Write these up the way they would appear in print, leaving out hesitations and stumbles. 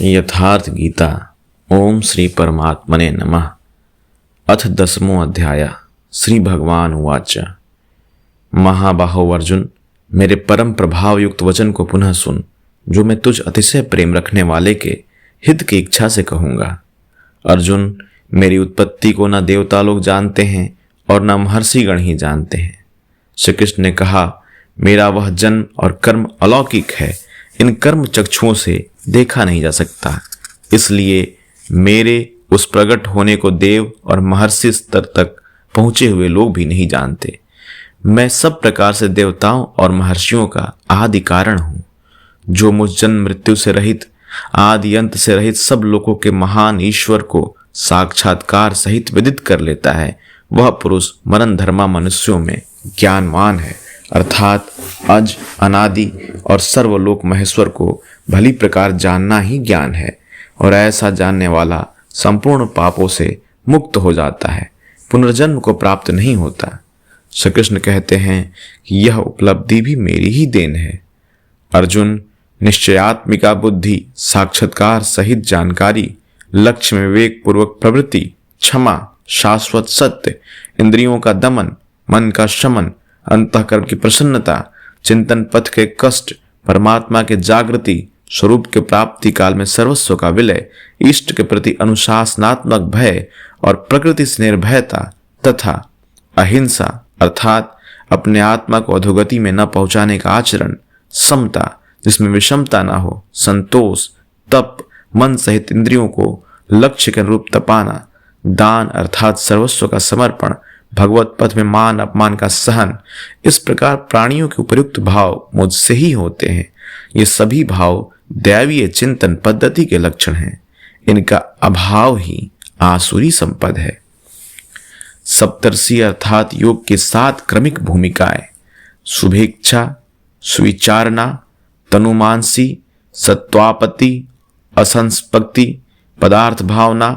यथार्थ गीता। ओम श्री परमात्मने नमः। अथ 10वां अध्याय। श्री भगवान उवाच। महाबाहो अर्जुन, मेरे परम प्रभाव युक्त वचन को पुनः सुन, जो मैं तुझ अतिशय प्रेम रखने वाले के हित की इच्छा से कहूंगा। अर्जुन, मेरी उत्पत्ति को न देवता लोग जानते हैं और न महर्षिगण ही जानते हैं। श्री कृष्ण ने कहा, मेरा वह जन्म और कर्म अलौकिक है, इन कर्म चक्षुओं से देखा नहीं जा सकता। इसलिए मेरे उस प्रकट होने को देव और महर्षि स्तर तक पहुंचे हुए लोग भी नहीं जानते। मैं सब प्रकार से देवताओं और महर्षियों का आदि कारण हूं, जो मुझ जन्म मृत्यु से रहित, आदि अंत से रहित सब लोगों के महान ईश्वर को साक्षात्कार सहित विदित कर लेता है। वह पुरुष मरण धर्मा मनुष्यों में ज्ञानवान है, अर्थात अज, अनादि और सर्वलोक महेश्वर को भली प्रकार जानना ही ज्ञान है, और ऐसा जानने वाला संपूर्ण पापों से मुक्त हो जाता है, पुनर्जन्म को प्राप्त नहीं होता। श्री कृष्ण कहते हैं कि यह उपलब्धि भी मेरी ही देन है। अर्जुन, निश्चयात्मिका बुद्धि, साक्षात्कार सहित जानकारी, लक्ष्य में विवेक पूर्वक प्रवृत्ति, क्षमा, शाश्वत सत्य, इंद्रियों का दमन, मन का शमन, अंतःकरण की प्रसन्नता, चिंतन पथ के कष्ट, परमात्मा के जागृति, स्वरूप के प्राप्ति काल में सर्वस्व का विलय, इष्ट के प्रति अनुशासनात्मक भय और प्रकृति से निर्भयता तथा अहिंसा अर्थात अपने आत्मा को अधोगति में न पहुंचाने का आचरण, समता जिसमें विषमता न हो, संतोष, तप, मन सहित इंद्रियों को लक्ष्य के अनुरूप तपाना, दान अर्थात सर्वस्व का समर्पण, भगवत पथ में मान अपमान का सहन, इस प्रकार प्राणियों के उपयुक्त भाव मुझसे ही होते हैं। ये सभी भाव दैवीय चिंतन पद्धति के लक्षण हैं। इनका अभाव ही आसुरी संपद है। सप्तर्षि अर्थात योग की 7 क्रमिक भूमिकाएं, शुभेच्छा, सुविचारणा, तनुमानसी, सत्वापति, असंस्पत्ति, पदार्थ भावना,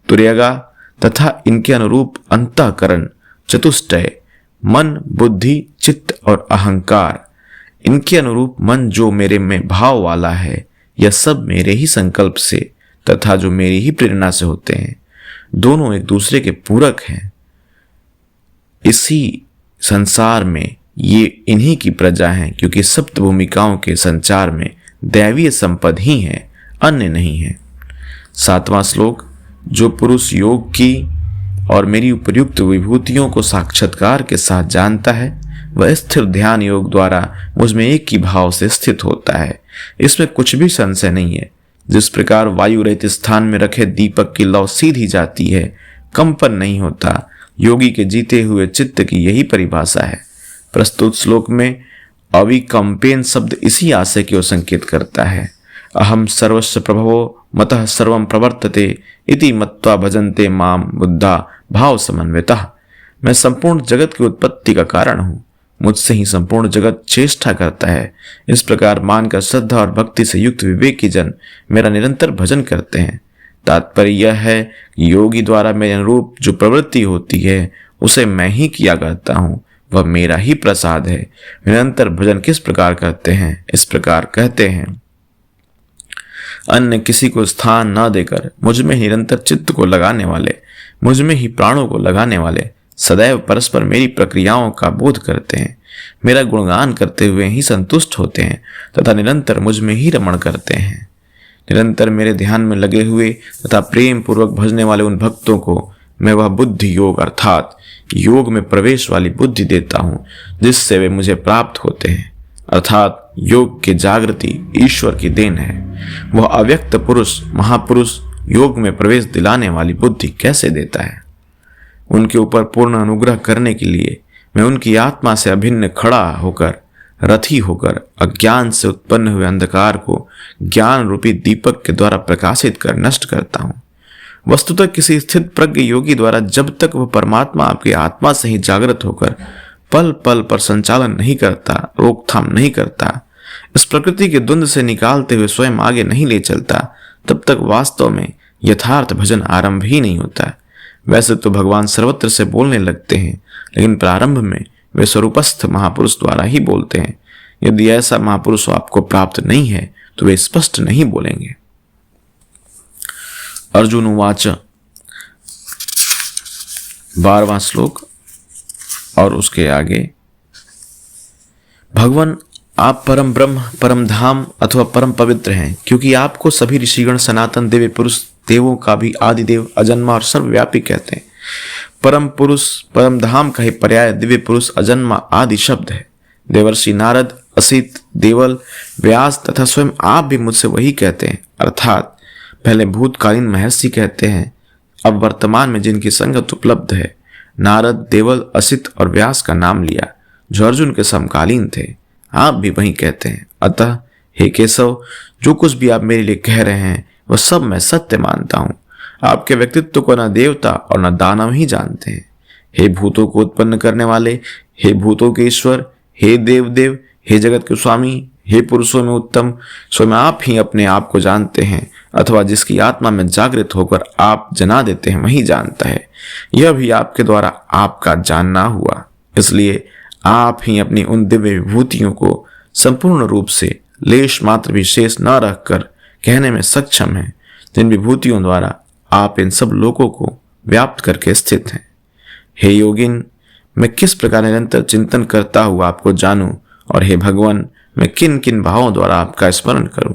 तुर्यगा तथा इनके अनुरूप अंतःकरण, चतुष्टय, मन, बुद्धि, चित्त और अहंकार, इनके अनुरूप मन जो मेरे में भाव वाला है, यह सब मेरे ही संकल्प से तथा जो मेरी ही प्रेरणा से होते हैं। दोनों एक दूसरे के पूरक हैं। इसी संसार में ये इन्हीं की प्रजा हैं, क्योंकि सप्त भूमिकाओं के संचार में दैवीय संपद ही है, अन्य नहीं है। 7वां श्लोक। जो पुरुष योग की और मेरी उपयुक्त विभूतियों को साक्षात्कार के साथ जानता है, वह स्थिर ध्यान योग द्वारा मुझ में एक ही भाव से स्थित होता है। इसमें कुछ भी संशय नहीं है। जिस प्रकार वायु रहित स्थान में रखे दीपक की लौ सीधी जाती है, कंपन नहीं होता, योगी के जीते हुए चित्त की यही परिभाषा है। प्रस्तुत श्लोक में अविकंपेन शब्द इसी आशय की ओर संकेत करता है। अहम सर्वस्व प्रभवो मतः सर्वं प्रवर्तते इति मत्वा भजन्ते माम बुद्धा भाव समन्वितः। मैं संपूर्ण जगत की उत्पत्ति का कारण हूँ, मुझसे ही संपूर्ण जगत चेष्टा करता है। इस प्रकार मानकर श्रद्धा और भक्ति से युक्त विवेकी जन मेरा निरंतर भजन करते हैं। तात्पर्य यह है कि योगी द्वारा मेरे अनुरूप जो प्रवृत्ति होती है, उसे मैं ही किया करता हूँ, वह मेरा ही प्रसाद है। निरंतर भजन किस प्रकार करते हैं? इस प्रकार कहते हैं, अन्य किसी को स्थान न देकर मुझ में निरंतर चित्त को लगाने वाले, मुझ में ही प्राणों को लगाने वाले सदैव परस्पर मेरी प्रक्रियाओं का बोध करते हैं, मेरा गुणगान करते हुए ही संतुष्ट होते हैं तथा निरंतर मुझ में ही रमण करते हैं। निरंतर मेरे ध्यान में लगे हुए तथा प्रेम पूर्वक भजने वाले उन भक्तों को मैं वह बुद्धि योग अर्थात योग में प्रवेश वाली बुद्धि देता हूँ, जिससे वे मुझे प्राप्त होते हैं। अर्थात योग की जागृति ईश्वर की देन है। वह अव्यक्त पुरुष महापुरुष योग में प्रवेश दिलाने वाली बुद्धि कैसे देता है? उनके ऊपर पूर्ण अनुग्रह करने के लिए मैं उनकी आत्मा से अभिन्न खड़ा होकर, रथी होकर अज्ञान से उत्पन्न हुए अंधकार को ज्ञान रूपी दीपक के द्वारा प्रकाशित कर नष्ट करता हूँ। वस्तुतः किसी स्थित प्रज्ञ योगी द्वारा जब तक वह परमात्मा आपकी आत्मा से ही जागृत होकर पल पल पर संचालन नहीं करता, रोकथाम नहीं करता, इस प्रकृति के द्वंद्व से निकालते हुए स्वयं आगे नहीं ले चलता, तब तक वास्तव में यथार्थ भजन आरंभ ही नहीं होता। वैसे तो भगवान सर्वत्र से बोलने लगते हैं, लेकिन प्रारंभ में वे स्वरूपस्थ महापुरुष द्वारा ही बोलते हैं। यदि ऐसा महापुरुष आपको प्राप्त नहीं है तो वे स्पष्ट नहीं बोलेंगे। अर्जुन उवाच 12वां श्लोक और उसके आगे, भगवान आप परम ब्रह्म, परम धाम अथवा परम पवित्र हैं, क्योंकि आपको सभी ऋषिगण सनातन दिव्य पुरुष, देवों का भी आदि देव, अजन्मा और सर्वव्यापी कहते हैं। परम पुरुष, परम धाम का ही पर्याय दिव्य पुरुष, अजन्मा आदि शब्द है। देवर्षि नारद, असित, देवल, व्यास तथा स्वयं आप भी मुझसे वही कहते हैं, अर्थात पहले भूतकालीन महर्षि कहते हैं, अब वर्तमान में जिनकी संगत उपलब्ध है। नारद, देवल, असित और व्यास का नाम लिया जो अर्जुन के समकालीन थे, आप भी वही कहते हैं। अतः हे केशव, जो कुछ भी आप मेरे लिए कह रहे हैं वह सब मैं सत्य मानता हूं। आपके व्यक्तित्व को न देवता और न दानव ही जानते हैं। हे भूतों को उत्पन्न करने वाले, हे भूतों के ईश्वर, हे देव देव, हे जगत के स्वामी, हे पुरुषों में उत्तम, स्वयं आप ही अपने आप को जानते हैं, अथवा जिसकी आत्मा में जागृत होकर आप जना देते हैं वही जानता है। यह भी आपके द्वारा आपका जानना हुआ, इसलिए आप ही अपनी उन दिव्य विभूतियों को संपूर्ण रूप से लेश मात्र भी शेष न रखकर कहने में सक्षम हैं, जिन विभूतियों द्वारा आप इन सब लोगों को व्याप्त करके स्थित हैं। हे योगिन, मैं किस प्रकार निरंतर चिंतन करता हुआ आपको जानूं, और हे भगवान, मैं किन किन भावों द्वारा आपका स्मरण करूं।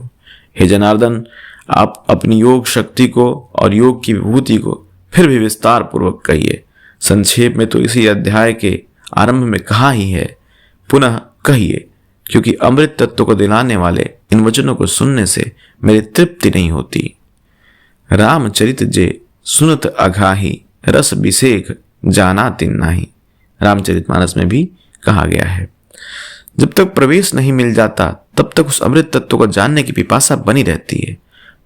हे जनार्दन, आप अपनी योग शक्ति को और योग की विभूति को फिर भी विस्तार पूर्वक कहिए। संक्षेप में तो इसी अध्याय के आरंभ में कहा ही है, पुनः कहिए, क्योंकि अमृत तत्व को दिलाने वाले इन वचनों को सुनने से मेरी तृप्ति नहीं होती। रामचरित जे सुनत अघाही, रस बिसेख जाना तिन नाही। रामचरितमानस में भी कहा गया है। जब तक प्रवेश नहीं मिल जाता तब तक उस अमृत तत्व को जानने की पिपासा बनी रहती है।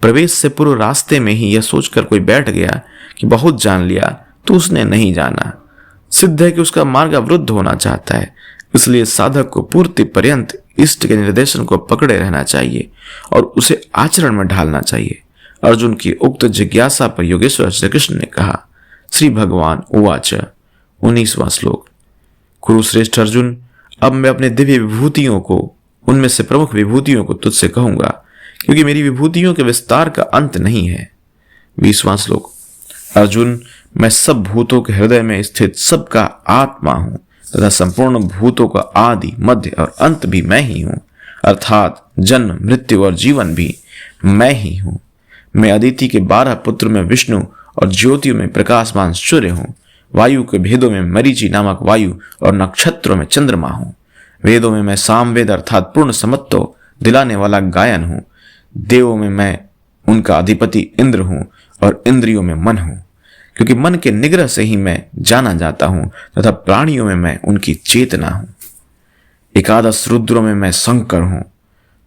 प्रवेश से पूर्व रास्ते में ही यह सोचकर कोई बैठ गया कि बहुत जान लिया, तो उसने नहीं जाना। सिद्ध है कि उसका मार्ग अवरुद्ध होना चाहता है। इसलिए साधक को पूर्ति पर्यंत इष्ट के निर्देशन को पकड़े रहना चाहिए और उसे आचरण में ढालना चाहिए। अर्जुन की उक्त जिज्ञासा पर योगेश्वर श्री कृष्ण ने कहा। श्री भगवान उवाच 19वां श्लोक। कुरुश्रेष्ठ अर्जुन, अब मैं अपने दिव्य विभूतियों को, उनमें से प्रमुख विभूतियों को तुझसे कहूंगा, क्योंकि मेरी विभूतियों के विस्तार का अंत नहीं है। 20वां श्लोक। अर्जुन, मैं सब भूतों के हृदय में स्थित सबका आत्मा हूं तथा संपूर्ण भूतों का आदि, मध्य और अंत भी मैं ही हूं, अर्थात जन्म, मृत्यु और जीवन भी मैं ही हूं। मैं अदिति के 12 पुत्र में विष्णु और ज्योतियों में प्रकाशमान सूर्य हूं। वायु के भेदों में मरीचि नामक वायु और नक्षत्रों में चंद्रमा हूं। वेदों में मैं सामवेद अर्थात पूर्ण समत्व दिलाने वाला गायन हूं। देवों में मैं उनका अधिपति इंद्र हूं और इंद्रियों में मन हूं, क्योंकि मन के निग्रह से ही मैं जाना जाता हूं तथा प्राणियों में मैं उनकी चेतना हूं। 11 रुद्रों में मैं शंकर हूं।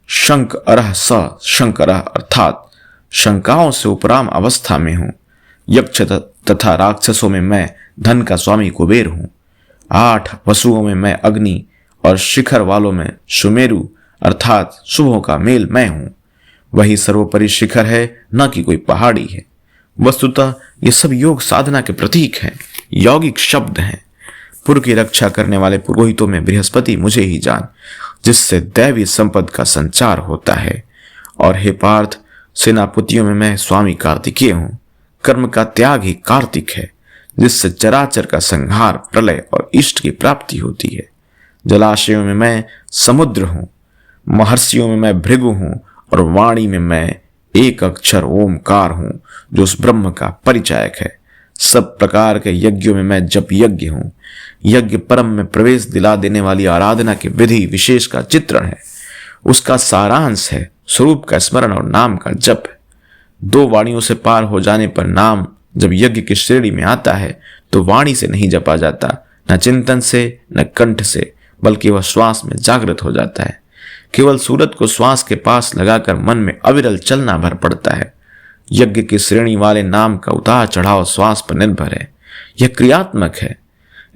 शंक अरह स शंकरः अर्थात शंकाओं से उपराम अवस्था में हूं। यक्ष तथा राक्षसों में मैं धन का स्वामी कुबेर हूं। 8 वसुओं में मैं अग्नि और शिखर वालों में सुमेरु अर्थात शुभों का मेल मैं हूं। वही सर्वोपरि शिखर है, न कि कोई पहाड़ी है। वस्तुतः ये सब योग साधना के प्रतीक हैं, यौगिक शब्द हैं। पुर की रक्षा करने वाले पुरोहितों में बृहस्पति मुझे ही जान, जिससे दैवी संपद का संचार होता है। और हे पार्थ, सेनापतियों में मैं स्वामी कार्तिकेय हूं। कर्म का त्याग ही कार्तिक है, जिससे चराचर का संहार, प्रलय और इष्ट की प्राप्ति होती है। जलाशयों में मैं समुद्र हूं। महर्षियों में मैं भृगु हूं और वाणी में मैं एक अक्षर ओमकार हूं, जो उस ब्रह्म का परिचायक है। सब प्रकार के यज्ञों में मैं जप यज्ञ हूं। यज्ञ परम में प्रवेश दिला देने वाली आराधना के विधि विशेष का चित्रण है। उसका सारांश है स्वरूप का स्मरण और नाम का जप। 2 वाणियों से पार हो जाने पर नाम जब यज्ञ की श्रेणी में आता है तो वाणी से नहीं जपा जाता, न चिंतन से, न कंठ से, बल्कि वह श्वास में जागृत हो जाता है। केवल सूरत को श्वास के पास लगाकर मन में अविरल चलना भर पड़ता है। यज्ञ की श्रेणी वाले नाम का उतार चढ़ाव श्वास पर निर्भर है। यह क्रियात्मक है।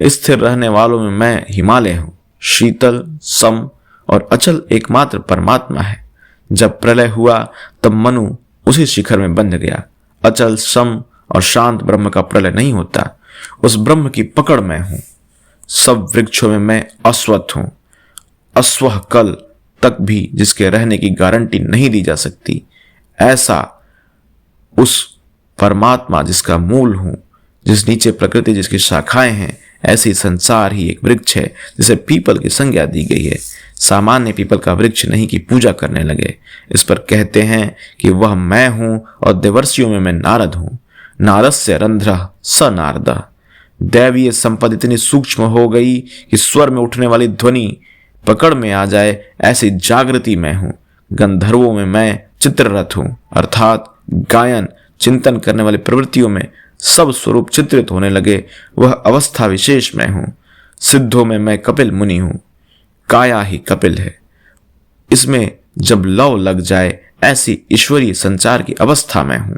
स्थिर रहने वालों में मैं हिमालय हूं। शीतल, सम और अचल एकमात्र परमात्मा है। जब प्रलय हुआ तब मनु उसी शिखर में बंध गया। अचल, सम और शांत ब्रह्म का प्रलय नहीं होता। उस ब्रह्म की पकड़ में हूं। सब वृक्षों में मैं अश्वत्थ हूं। अश्वह कल तक भी जिसके रहने की गारंटी नहीं दी जा सकती, ऐसा उस परमात्मा जिसका मूल हूं, जिस नीचे प्रकृति जिसकी शाखाएं हैं, ऐसी संसार ही एक वृक्ष है जिसे पीपल की संज्ञा दी गई है। सामान्य पीपल का वृक्ष नहीं की पूजा करने लगे। इस पर कहते हैं कि वह मैं हूं और देवर्षियों में मैं नारद हूं। नारस्य रंध्र स नारद। दैवीय संपद इतनी सूक्ष्म हो गई कि स्वर में उठने वाली ध्वनि पकड़ में आ जाए, ऐसी जागृति मैं हूं। गंधर्वों में मैं चित्ररथ हूं, अर्थात गायन चिंतन करने वाली प्रवृत्तियों में सब स्वरूप चित्रित होने लगे, वह अवस्था विशेष मैं हूं। सिद्धों में मैं कपिल मुनि हूं, काया ही कपिल है। इसमें जब लव लग जाए, ऐसी ईश्वरीय संचार की अवस्था में हूं।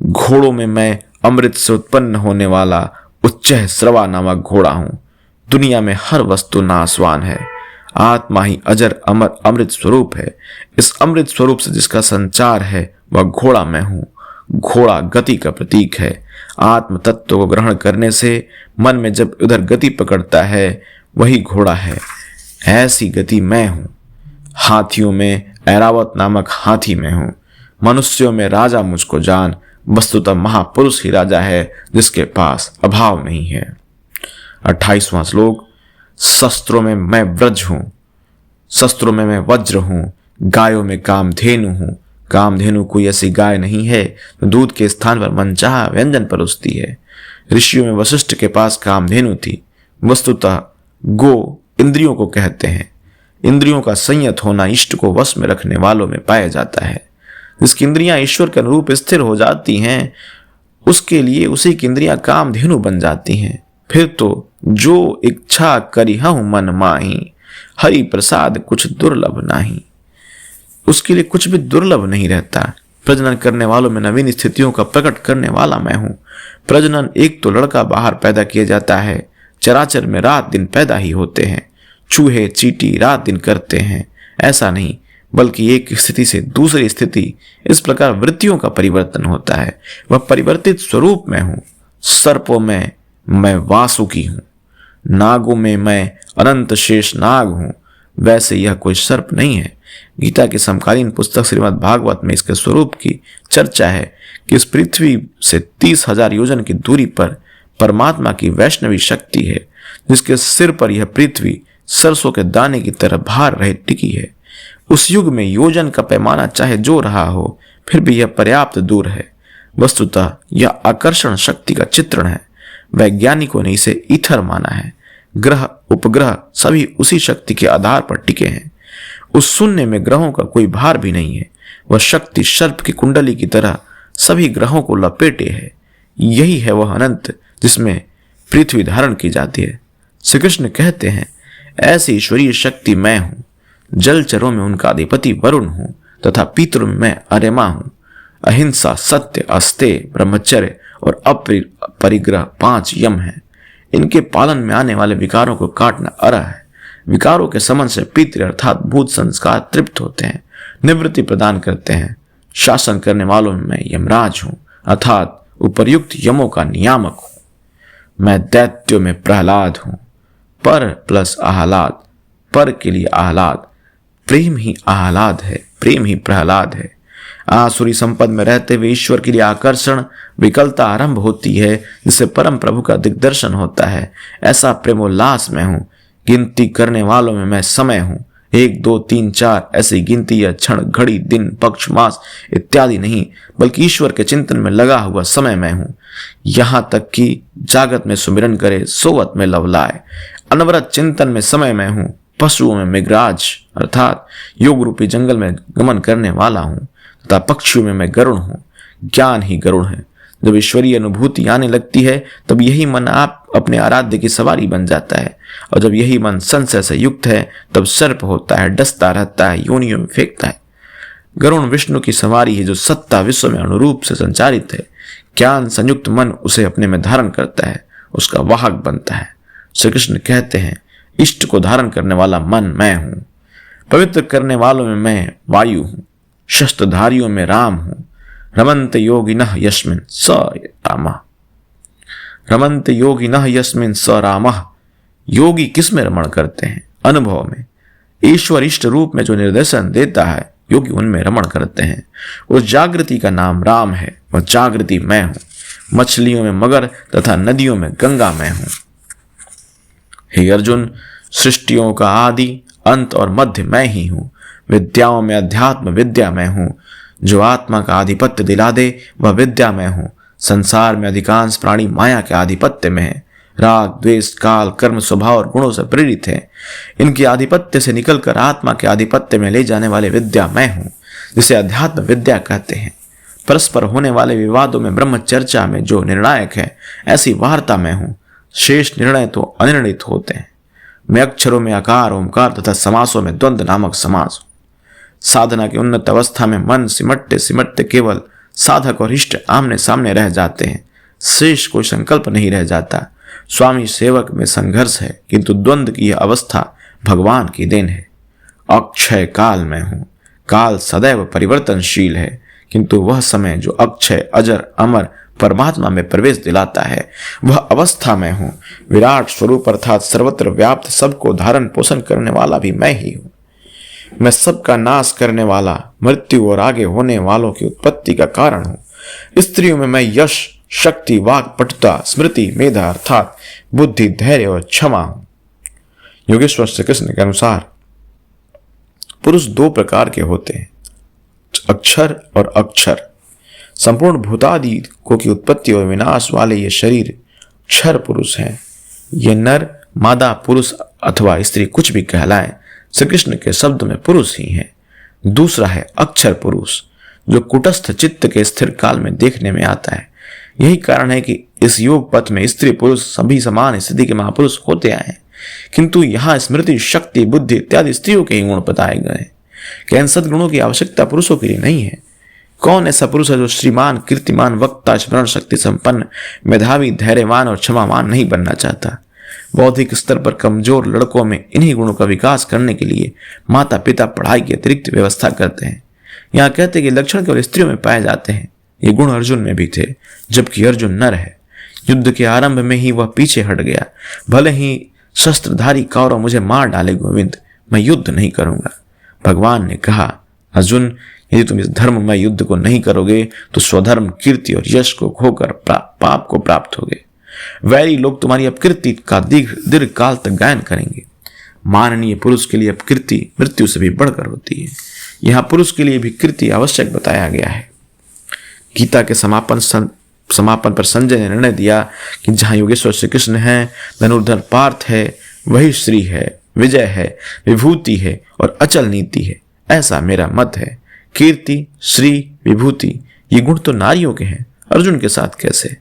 घोड़ों में मैं अमृत से उत्पन्न होने वाला उच्चैः स्रवा नामक घोड़ा हूं। दुनिया में हर वस्तु नाशवान है, आत्मा ही अजर अमर अमृत स्वरूप है। इस अमृत स्वरूप से जिसका संचार है वह घोड़ा मैं हूं। घोड़ा गति का प्रतीक है। आत्म तत्व को ग्रहण करने से मन में जब उधर गति पकड़ता है वही घोड़ा है। ऐसी गति मैं हूं। हाथियों में ऐरावत नामक हाथी मैं हूं। मनुष्यों में राजा मुझको जान, वस्तुतः महापुरुष ही राजा है जिसके पास अभाव नहीं है। 28वां श्लोक। शस्त्रों में मैं व्रज हूं, शस्त्रों में मैं वज्र हूं। गायों में कामधेनु हूं। कामधेनु कोई ऐसी गाय नहीं है तो दूध के स्थान पर मनचाहा व्यंजन परोसती है। ऋषियों में वशिष्ठ के पास कामधेनु थी। वस्तुतः गो इंद्रियों को कहते हैं। इंद्रियों का संयत होना इष्ट को वश में रखने वालों में पाया जाता है। जिसकी इंद्रियां ईश्वर के अनुरूप स्थिर हो जाती हैं, उसके लिए उसी की इंद्रियां कामधेनु बन जाती हैं। फिर तो जो इच्छा करिहु मन माही, हरि प्रसाद कुछ दुर्लभ नाही। उसके लिए कुछ भी दुर्लभ नहीं रहता। प्रजनन करने वालों में नवीन स्थितियों का प्रकट करने वाला मैं हूं। प्रजनन एक तो लड़का बाहर पैदा किया जाता है, चराचर में रात दिन पैदा ही होते हैं। चूहे चींटी रात दिन करते हैं, ऐसा नहीं, बल्कि एक स्थिति से दूसरी स्थिति, इस प्रकार वृत्तियों का परिवर्तन होता है। वह परिवर्तित स्वरूप में हूं। सर्पों में मैं वासुकी हूं। नागों में मैं अनंत शेष नाग हूं। वैसे यह कोई सर्प नहीं है। गीता की समकालीन पुस्तक श्रीमद् भागवत में इसके स्वरूप की चर्चा है कि इस पृथ्वी से 30,000 योजन की दूरी पर परमात्मा की वैष्णवी शक्ति है, जिसके सिर पर यह पृथ्वी सरसों के दाने की तरह भार रहित टिकी है। उस युग में योजन का पैमाना चाहे जो रहा हो, फिर भी यह पर्याप्त दूर है। वस्तुतः यह आकर्षण शक्ति का चित्रण है। वैज्ञानिकों ने इसे ईथर माना है। ग्रह उपग्रह सभी उसी शक्ति के आधार पर टिके हैं। उस शून्य में ग्रहों का कोई भार भी नहीं है। वह शक्ति सर्प की कुंडली की तरह सभी ग्रहों को लपेटे है। यही है वह अनंत जिसमें पृथ्वी धारण की जाती है। श्री कृष्ण कहते हैं, ऐसी ईश्वरीय शक्ति मैं हूं। जलचरों में उनका अधिपति वरुण हूं तथा पितरों में मैं अरेमा हूं। अहिंसा, सत्य, अस्तेय, ब्रह्मचर्य और अपरिग्रह 5 यम हैं। इनके पालन में आने वाले विकारों को काटना अरा है। विकारों के समन से पितृ अर्थात भूत संस्कार तृप्त होते हैं, निवृत्ति प्रदान करते हैं। शासन करने वालों में मैं यमराज हूं, अर्थात उपर्युक्त यमों का नियामक हूं। मैं दैत्यों में प्रहलाद हूं। पर प्लस आह्लाद, पर के लिए आह्लाद, प्रेम ही आह्लाद है, प्रेम ही प्रहलाद है। आसुरी संपद में रहते हुए ईश्वर के लिए आकर्षण विकलता आरंभ होती है, जिससे परम प्रभु का दिग्दर्शन होता है। ऐसा प्रेमोल्लास में हूं। गिनती करने वालों में मैं समय हूं। 1 2 3 4 ऐसी गिनती या क्षण, घड़ी, दिन, पक्ष, मास इत्यादि नहीं, बल्कि ईश्वर के चिंतन में लगा हुआ समय मैं हूं। यहां तक कि जागत में सुमिरन करे, सोवत में लवलाए। अनवरत चिंतन में समय मैं हूं। पशुओं में मृगराज अर्थात योग रूपी जंगल में गमन करने वाला हूं तथा पक्षियों में मैं गरुड़ हूं। ज्ञान ही गरुड़ है। जब ईश्वरीय अनुभूति आने लगती है तब यही मन आप अपने आराध्य की सवारी बन जाता है, और जब यही मन संशय से युक्त है तब सर्प होता है, डसता रहता है, योनियों में फेंकता है। गरुड़ विष्णु की सवारी है जो सत्ता विश्व में अनुरूप से संचारित है। ज्ञान संयुक्त मन उसे अपने में धारण करता है, उसका वाहक बनता है। श्री कृष्ण कहते हैं, इष्ट को धारण करने वाला मन मैं हूं। पवित्र करने वालों में मैं वायु हूं। शस्त्रधारियों में राम हूं। रमन्त योगिनः यस्मिन् स रामः। रमन्त योगिनः यस्मिन् स रामः। योगी किस में रमण करते हैं? अनुभव में। ईश्वर इष्ट रूप में जो निर्देशन देता है योगी उनमें रमण करते हैं। उस जागृति का नाम राम है, वह जागृति मैं हूं। मछलियों में मगर तथा नदियों में गंगा मैं हूं। हे अर्जुन, सृष्टियों का आदि अंत और मध्य मैं ही हूं। विद्याओं में अध्यात्म विद्या मैं हूं। जो आत्मा का आधिपत्य दिला दे वह विद्या मैं हूं। संसार में अधिकांश प्राणी माया के आधिपत्य में है। राग, द्वेष, काल, कर्म, स्वभाव और गुणों से प्रेरित है। इनके आधिपत्य से निकलकर आत्मा के आधिपत्य में ले जाने वाले विद्या मैं हूं, जिसे अध्यात्म विद्या कहते हैं। परस्पर होने वाले विवादों में ब्रह्म चर्चा में जो निर्णायक है, ऐसी वार्ता मैं हूं। शेष निर्णय तो अनिर्णित होते हैं। मैं अक्षरों में आकार, ओमकार तथा समासों में द्वंद्व नामक समास हूं। साधना की उन्नत अवस्था में मन सिमटते सिमटते केवल साधक और इष्ट आमने सामने रह जाते हैं। शेष कोई संकल्प नहीं रह जाता। स्वामी सेवक में संघर्ष है, किंतु द्वंद्व की यह अवस्था भगवान की देन है। अक्षय काल में हूं। काल सदैव परिवर्तनशील है, किंतु वह समय जो अक्षय, अजर, अमर परमात्मा में प्रवेश दिलाता है, वह अवस्था में हूं। विराट स्वरूप अर्थात सर्वत्र व्याप्त, सबको धारण पोषण करने वाला भी मैं ही हूं। मैं सबका नाश करने वाला, मृत्यु और आगे होने वालों की उत्पत्ति का कारण हूं। स्त्रियों में मैं यश, शक्ति, वाक, पटुता, स्मृति, मेधा अर्थात बुद्धि, धैर्य और क्षमा हूं। योगेश्वर श्री कृष्ण के अनुसार पुरुष दो प्रकार के होते हैं, अक्षर और अक्षर। संपूर्ण भूतादि को की उत्पत्ति और विनाश वाले ये शरीर क्षर पुरुष हैं। ये नर, मादा, पुरुष अथवा स्त्री कुछ भी कहलाएं, श्री कृष्ण के शब्द में पुरुष ही है। दूसरा है अक्षर पुरुष, जो कुटस्थ चित्त के स्थिर काल में देखने में आता है। यही कारण है कि इस योग पथ में स्त्री पुरुष सभी समान स्थिति के महापुरुष होते आए हैं, किंतु यहाँ स्मृति, शक्ति, बुद्धि इत्यादि स्त्रियों के ही गुण बताए गए। क्या इन सद्गुणों की आवश्यकता पुरुषों के लिए नहीं है? कौन ऐसा पुरुष है जो श्रीमान, कीर्तिमान, वक्ता, स्मरण शक्ति संपन्न, मेधावी, धैर्यवान और क्षमावान नहीं बनना चाहता? बौद्धिक स्तर पर कमजोर लड़कों में इन्हीं गुणों का विकास करने के लिए माता पिता पढ़ाई की अतिरिक्त व्यवस्था करते हैं। यहाँ कहते हैं कि लक्षण केवल स्त्रियों में पाए जाते हैं। ये गुण अर्जुन में भी थे, जबकि अर्जुन नर है। युद्ध के आरंभ में ही वह पीछे हट गया। भले ही शस्त्रधारी कौरव मुझे मार डाले गोविंद, मैं युद्ध नहीं करूंगा। भगवान ने कहा, अर्जुन, यदि तुम इस धर्म में युद्ध को नहीं करोगे तो स्वधर्म, कीर्ति और यश को खोकर पाप को प्राप्त होगे। वैरी लोग तुम्हारी अपकीर्ति का दीर्घ काल तक गायन करेंगे। माननीय पुरुष के लिए अपकीर्ति मृत्यु से भी बढ़कर होती है। यहाँ पुरुष के लिए भी कीर्ति आवश्यक बताया गया है। गीता के समापन पर संजय ने निर्णय दिया कि जहां योगेश्वर श्री कृष्ण है, धनुर्धर पार्थ है, वही श्री है, विजय है, विभूति है और अचल नीति है। ऐसा मेरा मत है। कीर्ति, श्री, विभूति ये गुण तो नारियों के हैं, अर्जुन के साथ कैसे?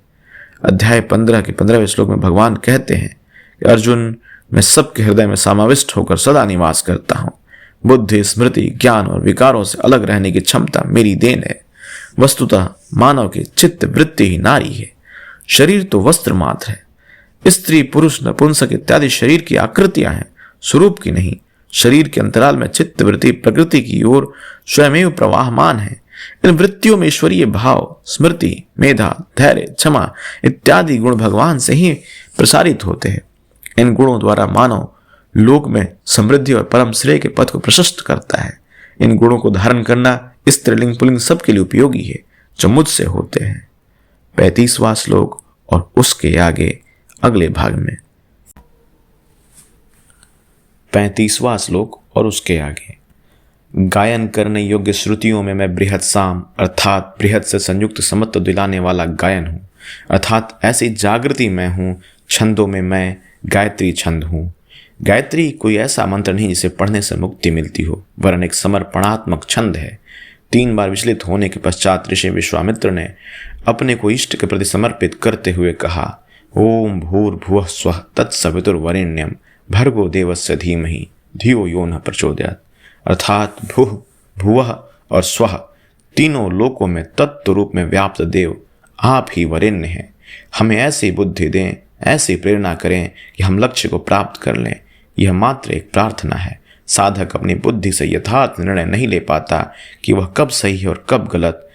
अध्याय 15 के 15वें श्लोक में भगवान कहते हैं कि अर्जुन, मैं सबके हृदय में समाविष्ट होकर सदा निवास करता हूं। बुद्धि, स्मृति, ज्ञान और विकारों से अलग रहने की क्षमता मेरी देन है। वस्तुतः मानव की चित्त वृत्ति ही नारी है। शरीर तो वस्त्र मात्र है। स्त्री, पुरुष, नपुंसक इत्यादि शरीर की आकृतियां हैं, स्वरूप की नहीं। शरीर के अंतराल में चित्त वृत्ति प्रकृति की ओर स्वयमेव प्रवाहमान है। इन वृत्तियों में ईश्वरीय भाव, स्मृति, मेधा, धैर्य, क्षमा इत्यादि गुण भगवान से ही प्रसारित होते हैं। इन गुणों द्वारा मानव लोक में समृद्धि और परम श्रेय के पथ को प्रशस्त करता है। इन गुणों को धारण करना स्त्रीलिंग पुल्लिंग सबके लिए उपयोगी है जो मुझसे होते हैं। 35वां श्लोक और उसके आगे अगले भाग में। 35वां श्लोक और उसके आगे। गायन करने योग्य श्रुतियों में मैं बृहत साम अर्थात बृहत से संयुक्त समत्व दिलाने वाला गायन हूँ, अर्थात ऐसी जागृति मैं हूँ। छंदों में मैं गायत्री छंद हूँ। गायत्री कोई ऐसा मंत्र नहीं जिसे पढ़ने से मुक्ति मिलती हो, वरन एक समर्पणात्मक छंद है। 3 बार विचलित होने के पश्चात ऋषि विश्वामित्र ने अपने को इष्ट के प्रति समर्पित करते हुए कहा, ओम भूर्भुवः स्वः तत्सवितुर्वरेण्यं भर्गो देवस्य धीमहि धियो यो न प्रचोदयात्। अर्थात भूः, भुवः और स्वः तीनों लोकों में तत्व रूप में व्याप्त देव आप ही वरेण्य हैं। हमें ऐसी बुद्धि दें, ऐसी प्रेरणा करें कि हम लक्ष्य को प्राप्त कर लें। यह मात्र एक प्रार्थना है। साधक अपनी बुद्धि से यथार्थ निर्णय नहीं ले पाता कि वह कब सही है और कब गलत।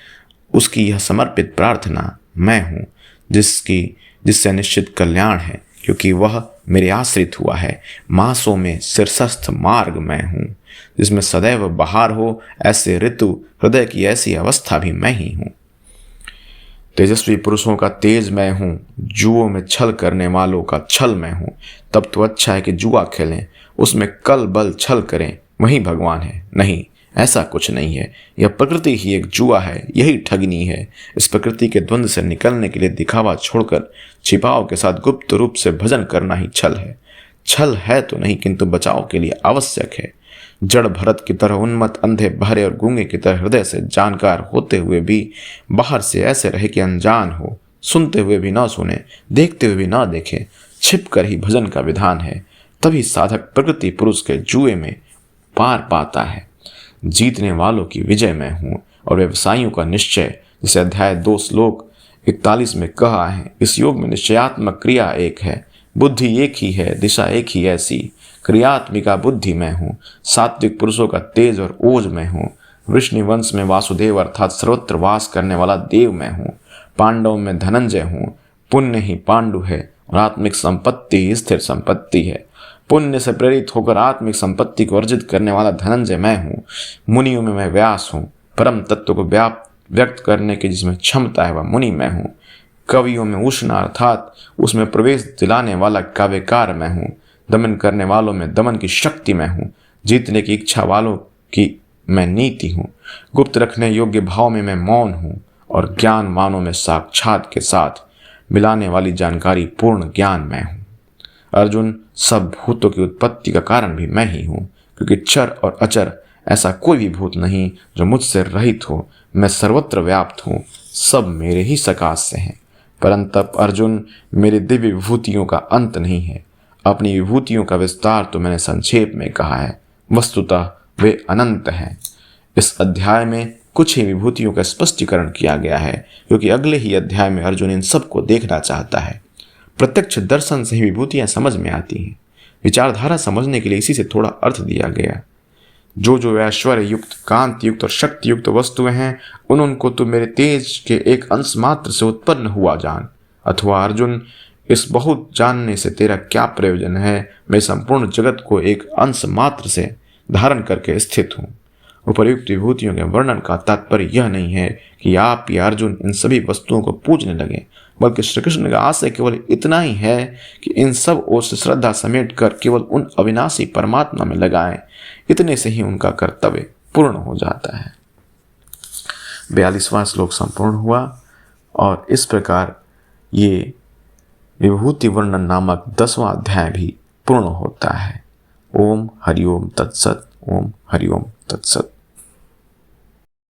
उसकी यह समर्पित प्रार्थना मैं हूँ जिससे निश्चित कल्याण है, क्योंकि वह मेरे आश्रित हुआ है। मासों में शीर्षस्थ मार्ग मैं हूँ, जिसमें सदैव बहार हो ऐसे ऋतु, हृदय की ऐसी अवस्था भी मैं ही हूँ। तेजस्वी पुरुषों का तेज मैं हूँ, जुओं में छल करने वालों का छल मैं हूँ। तब तो अच्छा है कि जुआ खेलें, उसमें कल बल छल करें, वही भगवान है। नहीं, ऐसा कुछ नहीं है। यह प्रकृति ही एक जुआ है, यही ठगनी है। इस प्रकृति के द्वंद्व से निकलने के लिए दिखावा छोड़कर छिपाव के साथ गुप्त रूप से भजन करना ही छल है। छल है तो नहीं, किंतु बचाव के लिए आवश्यक है। जड़ भरत की तरह उन्मत्त, अंधे बहरे और गूंगे की तरह हृदय से जानकार होते हुए भी बाहर से ऐसे रहे कि अनजान हो, सुनते हुए भी ना सुने, देखते हुए भी ना देखे, छिप कर ही भजन का विधान है। तभी साधक प्रकृति पुरुष के जुए में पार पाता है। जीतने वालों की विजय मैं हूँ और व्यवसायियों का निश्चय, जिसे अध्याय 2 श्लोक 41 में कहा है। इस योग में निश्चयात्मक क्रिया एक है, बुद्धि एक ही है, दिशा एक ही ऐसी। क्रियात्मिका बुद्धि मैं हूँ, सात्विक पुरुषों का तेज और ओज मैं हूँ। वृष्णि वंश में वासुदेव अर्थात सर्वत्र वास करने वाला देव मैं हूँ। पांडव में धनंजय हूँ। पुण्य ही पांडु है और आत्मिक संपत्ति ही स्थिर संपत्ति है। पुण्य से प्रेरित होकर आत्मिक संपत्ति को अर्जित करने वाला धनंजय मैं हूँ। मुनियों में मैं व्यास हूँ। परम तत्व को व्यक्त करने की जिसमें क्षमता है वह मुनि मैं हूँ। कवियों में उष्णा अर्थात उसमें प्रवेश दिलाने वाला काव्यकार मैं हूँ। दमन करने वालों में दमन की शक्ति मैं हूँ। जीतने की इच्छा वालों की मैं नीति हूँ। गुप्त रखने योग्य भाव में मैं मौन हूँ और ज्ञानवानों में साक्षात के साथ मिलाने वाली जानकारी पूर्ण ज्ञान मैं हूँ। अर्जुन, सब भूतों की उत्पत्ति का कारण भी मैं ही हूँ, क्योंकि क्षर और अचर ऐसा कोई भी भूत नहीं जो मुझसे रहित हो। मैं सर्वत्र व्याप्त हूँ, सब मेरे ही सकाश से हैं। परंतप अर्जुन, मेरी दिव्य विभूतियों का अंत नहीं है। अपनी विभूतियों का विस्तार तो मैंने संक्षेप में कहा है, वस्तुतः वे अनंत हैं। इस अध्याय में कुछ ही विभूतियों का स्पष्टीकरण किया गया है, क्योंकि अगले ही अध्याय में अर्जुन इन सबको देखना चाहता है। प्रत्यक्ष दर्शन से ही विभूतियां समझ में आती हैं। विचारधारा समझने के लिए इसी से थोड़ा अर्थ दिया गया। जो ऐश्वर्य युक्त, कांति युक्त और शक्ति युक्त वस्तुएं हैं, उनको तो मेरे तेज के एक अंश मात्र से उत्पन्न हुआ जान। अथवा अर्जुन, इस बहुत जानने से तेरा क्या प्रयोजन है? मैं संपूर्ण जगत को एक अंश मात्र से धारण करके स्थित हूँ। उपर्युक्त विभूतियों के वर्णन का तात्पर्य यह नहीं है कि आप या अर्जुन इन सभी वस्तुओं को पूजने लगे, बल्कि श्री कृष्ण का आशय केवल इतना ही है कि इन सब ओर से श्रद्धा समेट कर केवल उन अविनाशी परमात्मा में लगाएं। इतने से ही उनका कर्तव्य पूर्ण हो जाता है। 42वां श्लोक संपूर्ण हुआ और इस प्रकार ये विभूति वर्णन नामक 10वां अध्याय भी पूर्ण होता है। ओम हरिओम तत्सत। ओम हरिओम तत्सत।